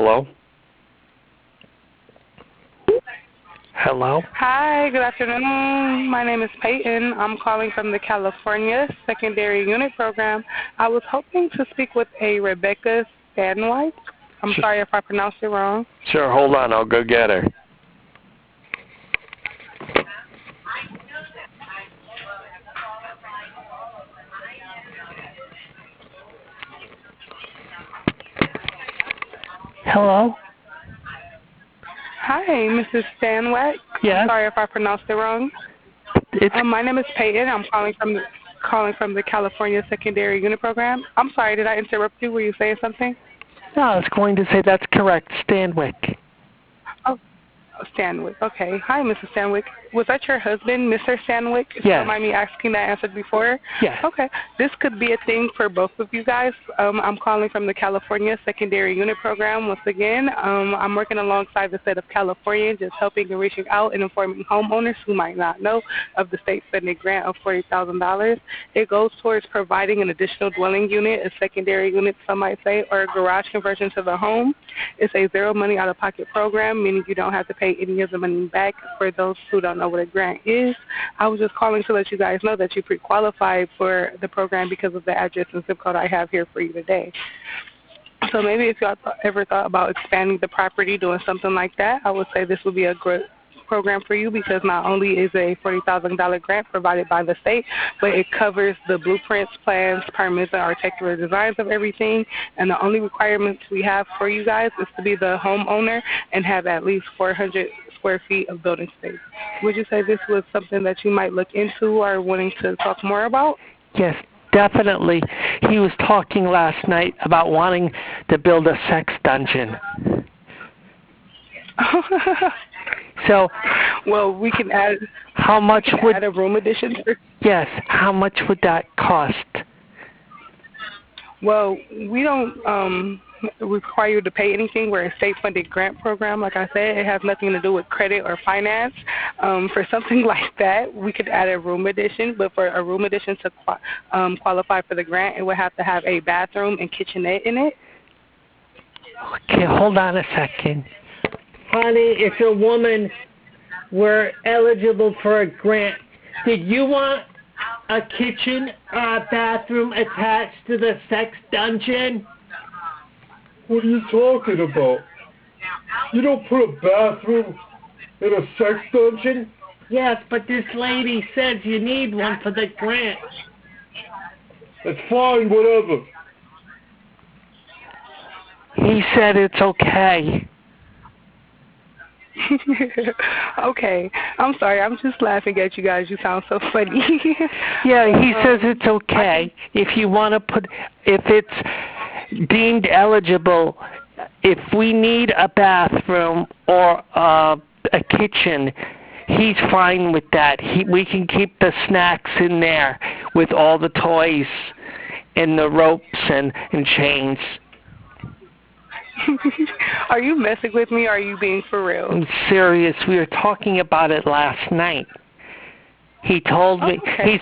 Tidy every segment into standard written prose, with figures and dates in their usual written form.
Hello? Hello? Hi, good afternoon. My name is Peyton. I'm calling from the California Secondary Unit Program. I was hoping to speak with a Rebecca Stanwhite. I'm sorry if I pronounced it wrong. Sure, hold on. I'll go get her. Hello? Hi, Mrs. Stanwhite. Yes? I'm sorry if I pronounced it wrong. My name is Peyton. I'm calling from the California Secondary Unit Program. I'm sorry, did I interrupt you? Were you saying something? No, I was going to say that's correct. Stanwyck. Oh, Stanwyck. Okay. Hi, Mrs. Stanwyck. Was that your husband, Mr. Stanwyck? If you Yes. don't mind me asking that answered before? Yes. Okay. This could be a thing for both of you guys. I'm calling from the California Secondary Unit Program. Once again, I'm working alongside the state of California, just helping and reaching out and informing homeowners who might not know of the state-funded grant of $40,000. It goes towards providing an additional dwelling unit, a secondary unit, some might say, or a garage conversion to the home. It's a zero money out-of-pocket program, meaning you don't have to pay any of the money back. For those who don't know what a grant is, I was just calling to let you guys know that you pre-qualified for the program because of the address and zip code I have here for you today. So maybe if y'all ever thought about expanding the property, doing something like that, I would say this would be a great program for you because not only is a $40,000 grant provided by the state, but it covers the blueprints, plans, permits, and architectural designs of everything. And the only requirements we have for you guys is to be the homeowner and have at least 400 square feet of building space. Would you say this was something that you might look into or wanting to talk more about? Yes, definitely. He was talking last night about wanting to build a sex dungeon. So, well, we can add. How much would add a room addition? Yes. How much would that cost? Well, we don't require you to pay anything. We're a state-funded grant program. Like I said, it has nothing to do with credit or finance. For something like that, we could add a room addition. But for a room addition to qualify for the grant, it would have to have a bathroom and kitchenette in it. Okay, hold on a second. Honey, it's a woman. We're eligible for a grant. Did you want a kitchen or a bathroom attached to the sex dungeon? What are you talking about? You don't put a bathroom in a sex dungeon? Yes, but this lady says you need one for the grant. That's fine, whatever. He said it's okay. Okay. I'm sorry. I'm just laughing at you guys. You sound so funny. Yeah, he says it's okay. If you want to if it's deemed eligible, if we need a bathroom or a kitchen, he's fine with that. We can keep the snacks in there with all the toys and the ropes and chains. Are you messing with me or are you being for real? I'm serious. We were talking about it last night. He told me okay.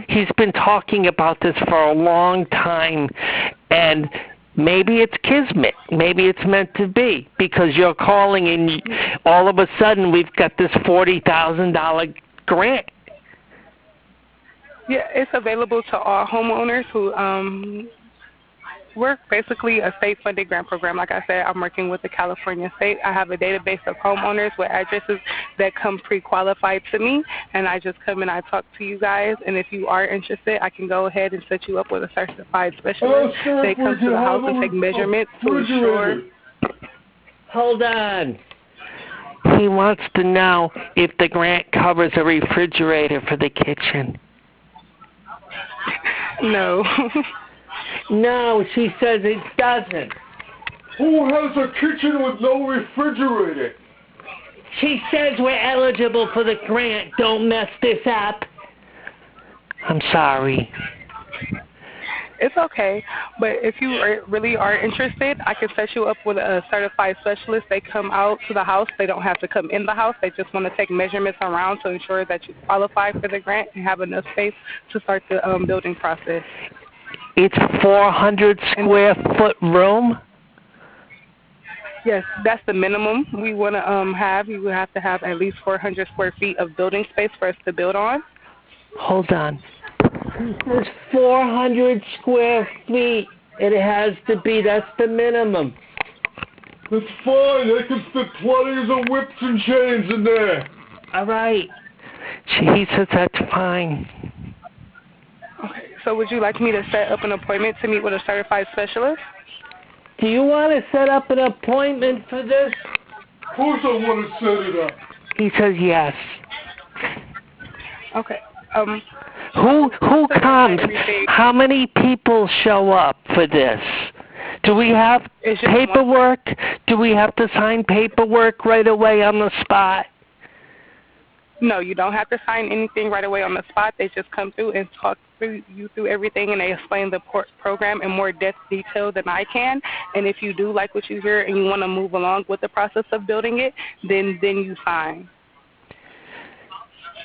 he's been talking about this for a long time, and maybe it's kismet. Maybe it's meant to be because you're calling and all of a sudden we've got this $40,000 grant. Yeah, it's available to all homeowners who we're basically a state-funded grant program. Like I said, I'm working with the California state. I have a database of homeowners with addresses that come pre-qualified to me, and I just come and I talk to you guys. And if you are interested, I can go ahead and set you up with a certified specialist. They come to the house and take measurements to ensure. Hold on. He wants to know if the grant covers a refrigerator for the kitchen. No. No, she says it doesn't. Who has a kitchen with no refrigerator? She says we're eligible for the grant. Don't mess this up. I'm sorry. It's okay, but if you really are interested, I can set you up with a certified specialist. They come out to the house. They don't have to come in the house. They just want to take measurements around to ensure that you qualify for the grant and have enough space to start the building process. It's 400 square foot room? Yes, that's the minimum we want to have. You would have to have at least 400 square feet of building space for us to build on. Hold on. He says 400 square feet. It has to be. That's the minimum. It's fine. They can fit plenty of whips and chains in there. All right. He says that's fine. Okay. So would you like me to set up an appointment to meet with a certified specialist? Do you want to set up an appointment for this? Of course I want to set it up. He says yes. Okay. Who comes? How many people show up for this? Do we have paperwork? Do we have to sign paperwork right away on the spot? No, you don't have to sign anything right away on the spot. They just come through and talk you through everything, and they explain the program in more detail than I can. And if you do like what you hear and you want to move along with the process of building it, then you sign.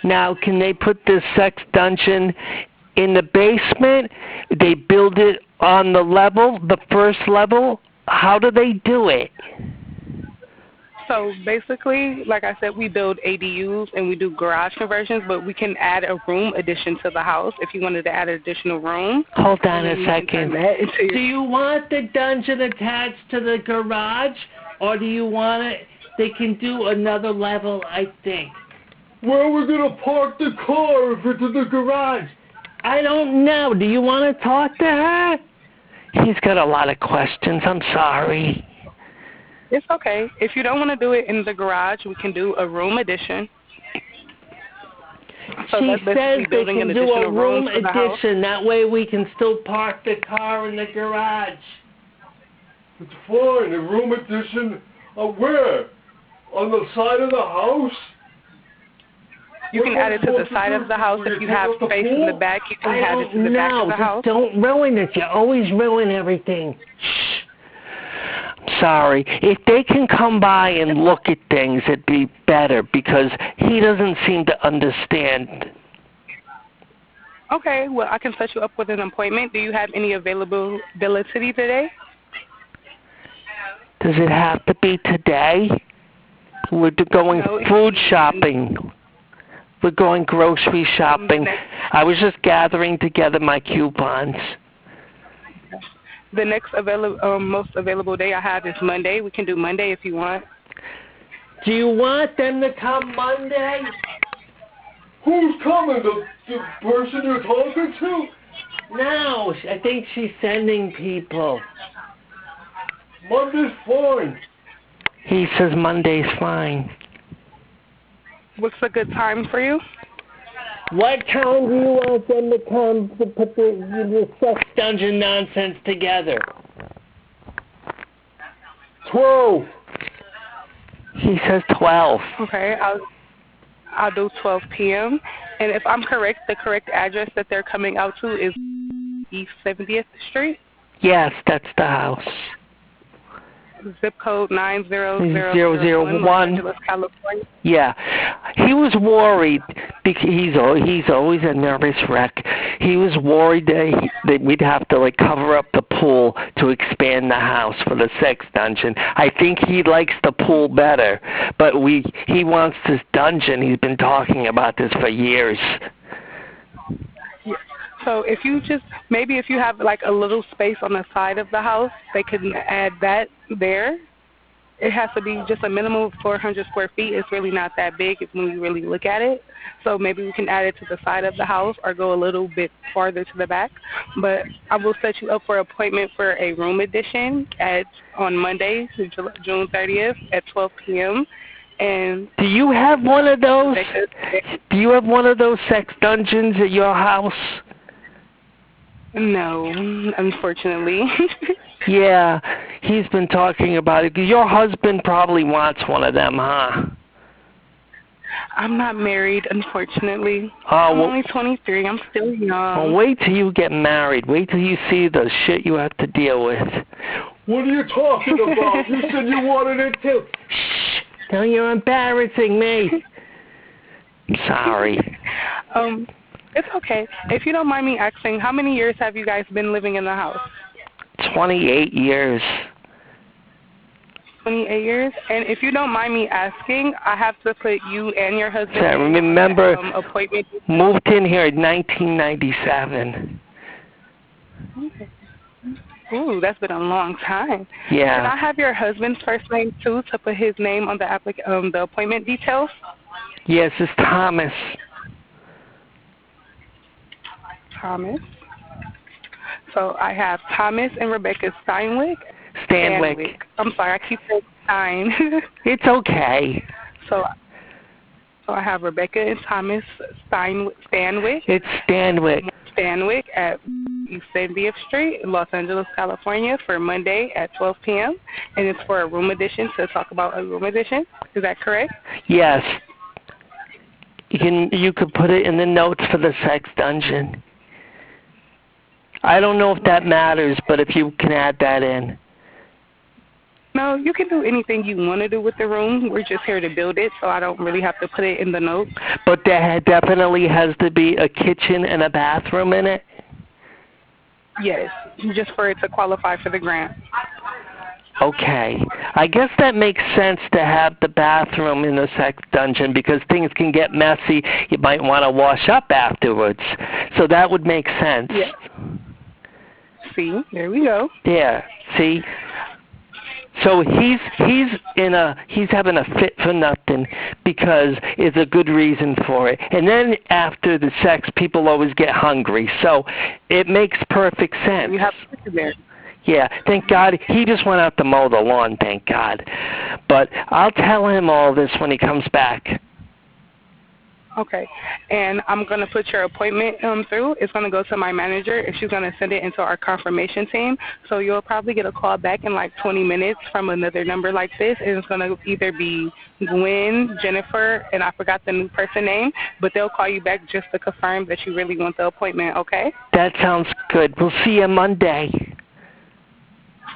Now, can they put this sex dungeon in the basement? They build it on the first level? How do they do it? So basically, like I said, we build ADUs and we do garage conversions, but we can add a room addition to the house if you wanted to add an additional room. Hold on a second. Do you want the dungeon attached to the garage, or do you want it? They can do another level, I think. Where are we going to park the car if it's in the garage? I don't know. Do you want to talk to her? He's got a lot of questions. I'm sorry. It's okay. If you don't want to do it in the garage, we can do a room addition. So she that's says they building can an do a room addition. That way we can still park the car in the garage. It's fine. A room addition. Where? On the side of the house? You can add it to the side of the house. If you have space in the back, you can add it to the back of the house. Don't ruin it. You always ruin everything. Shh. Sorry. If they can come by and look at things, it'd be better because he doesn't seem to understand. Okay. Well, I can set you up with an appointment. Do you have any availability today? Does it have to be today? We're going food shopping. We're going grocery shopping. I was just gathering together my coupons. The next most available day I have is Monday. We can do Monday if you want. Do you want them to come Monday? Who's coming? The person you're talking to? No, I think she's sending people. Monday's fine. He says Monday's fine. What's a good time for you? What time do you want them to come to put the sex dungeon nonsense together? 12. He says 12. Okay, I'll do 12 p.m. And if I'm correct, the correct address that they're coming out to is East 70th Street? Yes, that's the house. Zip code 90001, Los Angeles, California. Yeah, he was worried because he's always a nervous wreck. He was worried that we'd have to cover up the pool to expand the house for the sex dungeon. I think he likes the pool better, but he wants this dungeon. He's been talking about this for years. So if you if you have a little space on the side of the house, they can add that there. It has to be just a minimum of 400 square feet. It's really not that big when you really look at it. So maybe we can add it to the side of the house or go a little bit farther to the back. But I will set you up for an appointment for a room addition on Monday, June 30th at 12 p.m. And do you have one of those? Do you have one of those sex dungeons at your house? No, unfortunately. Yeah, he's been talking about it. Your husband probably wants one of them, huh? I'm not married, unfortunately. I'm only 23. I'm still young. Well, wait till you get married. Wait till you see the shit you have to deal with. What are you talking about? You said you wanted it too. Shh. Now you're embarrassing me. I'm sorry. It's okay. If you don't mind me asking, how many years have you guys been living in the house? 28 years. 28 years. And if you don't mind me asking, I have to put you and your husband So remember, appointment. moved in here in 1997. Okay. Ooh, that's been a long time. Yeah. Can I have your husband's first name too to put his name on the appointment details? Yes, it's Thomas. Thomas. So I have Thomas and Rebecca Steinwick. Stanwyck. I'm sorry, I keep saying Stein. It's okay. So I have Rebecca and Thomas Stanwyck. It's Stanwyck. Stanwyck at East 70th Street, Los Angeles, California, for Monday at 12 p.m. And it's for a room addition, to talk about a room addition. Is that correct? Yes. You could put it in the notes for the sex dungeon. I don't know if that matters, but if you can add that in. No, you can do anything you want to do with the room. We're just here to build it, so I don't really have to put it in the notes. But there definitely has to be a kitchen and a bathroom in it? Yes, just for it to qualify for the grant. Okay. I guess that makes sense to have the bathroom in the sex dungeon because things can get messy. You might want to wash up afterwards. So that would make sense. Yes. See, there we go. Yeah, see? So he's having a fit for nothing because it's a good reason for it. And then after the sex, people always get hungry. So it makes perfect sense. You have to sit there. Yeah, thank God. He just went out to mow the lawn, thank God. But I'll tell him all this when he comes back. Okay. And I'm going to put your appointment through. It's going to go to my manager, and she's going to send it into our confirmation team. So you'll probably get a call back in like 20 minutes from another number like this, and it's going to either be Gwen, Jennifer, and I forgot the new person name, but they'll call you back just to confirm that you really want the appointment, okay? That sounds good. We'll see you Monday.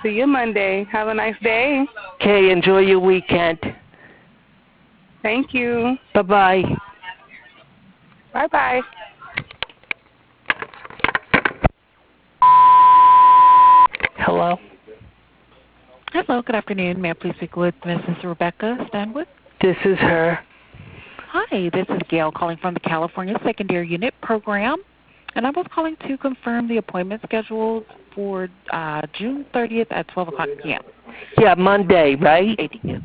See you Monday. Have a nice day. Okay, enjoy your weekend. Thank you. Bye-bye. Bye-bye. Hello? Hello, good afternoon. May I please speak with Mrs. Rebecca Stanwyck? This is her. Hi, this is Gail calling from the California Secondary Unit Program, and I was calling to confirm the appointment schedule for June 30th at 12 o'clock p.m. Yeah, Monday, right? 8 p.m.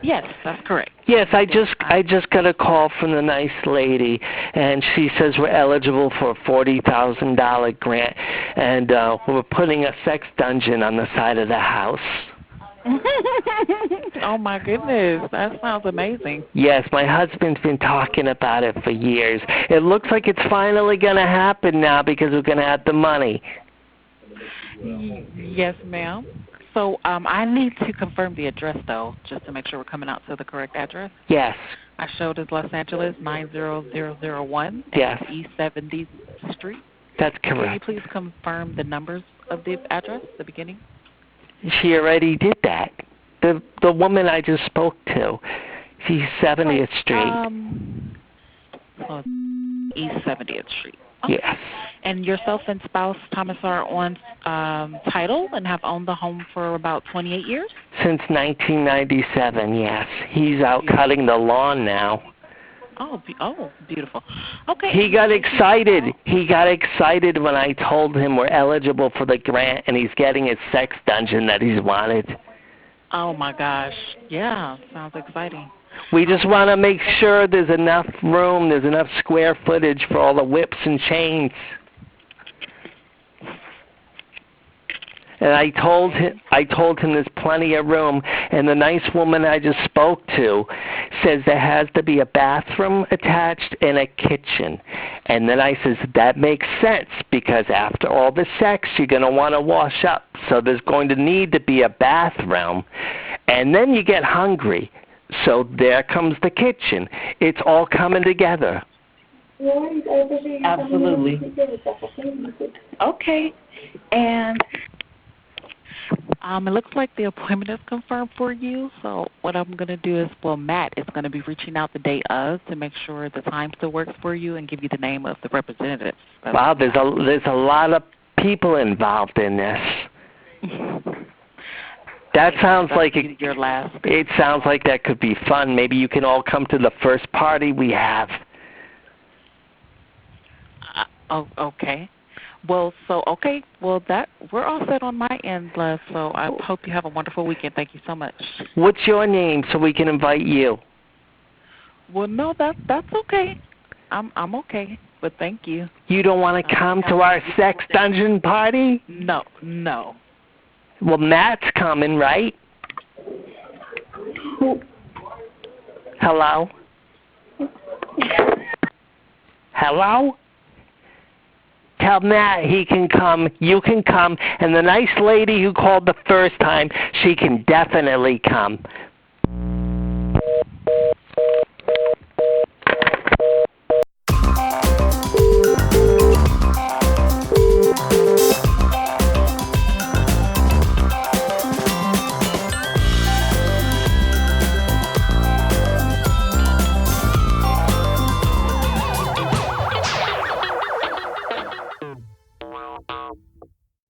Yes, that's correct. Yes, I just got a call from the nice lady, and she says we're eligible for a $40,000 grant, and we're putting a sex dungeon on the side of the house. Oh, my goodness. That sounds amazing. Yes, my husband's been talking about it for years. It looks like it's finally going to happen now because we're going to have the money. Yes, ma'am. So I need to confirm the address, though, just to make sure we're coming out to the correct address. Yes. I showed as Los Angeles 90001 Yes. East 70th Street. That's Can you correct. please confirm the numbers of the address, the beginning? She already did that. The woman I just spoke to, she's 70th Street. So East 70th Street. Okay. Yes. And yourself and spouse Thomas are on title and have owned the home for about 28 years? Since 1997, yes. He's out cutting the lawn now. Oh, beautiful. Okay. He got excited. He got excited when I told him we're eligible for the grant and he's getting his sex dungeon that he's wanted. Oh, my gosh. Yeah, sounds exciting. We just want to make sure there's enough room, there's enough square footage for all the whips and chains. And I told him there's plenty of room, and the nice woman I just spoke to says there has to be a bathroom attached and a kitchen. And then I says, that makes sense, because after all the sex, you're going to want to wash up. So there's going to need to be a bathroom. And then you get hungry. So there comes the kitchen. It's all coming together. Absolutely. Okay. And it looks like the appointment is confirmed for you. So what I'm going to do is, Matt is going to be reaching out the day of to make sure the time still works for you and give you the name of the representative. Wow, there's a lot of people involved in this. That sounds like your last. it sounds like that could be fun. Maybe you can all come to the first party we have. Oh, okay. Well, that we're all set on my end, Les. So I hope you have a wonderful weekend. Thank you so much. What's your name so we can invite you? Well, no, that's okay. I'm okay, but thank you. You don't want to come to our sex dungeon party? No. Well, Matt's coming, right? Hello? Hello? Tell Matt he can come, you can come, and the nice lady who called the first time, she can definitely come.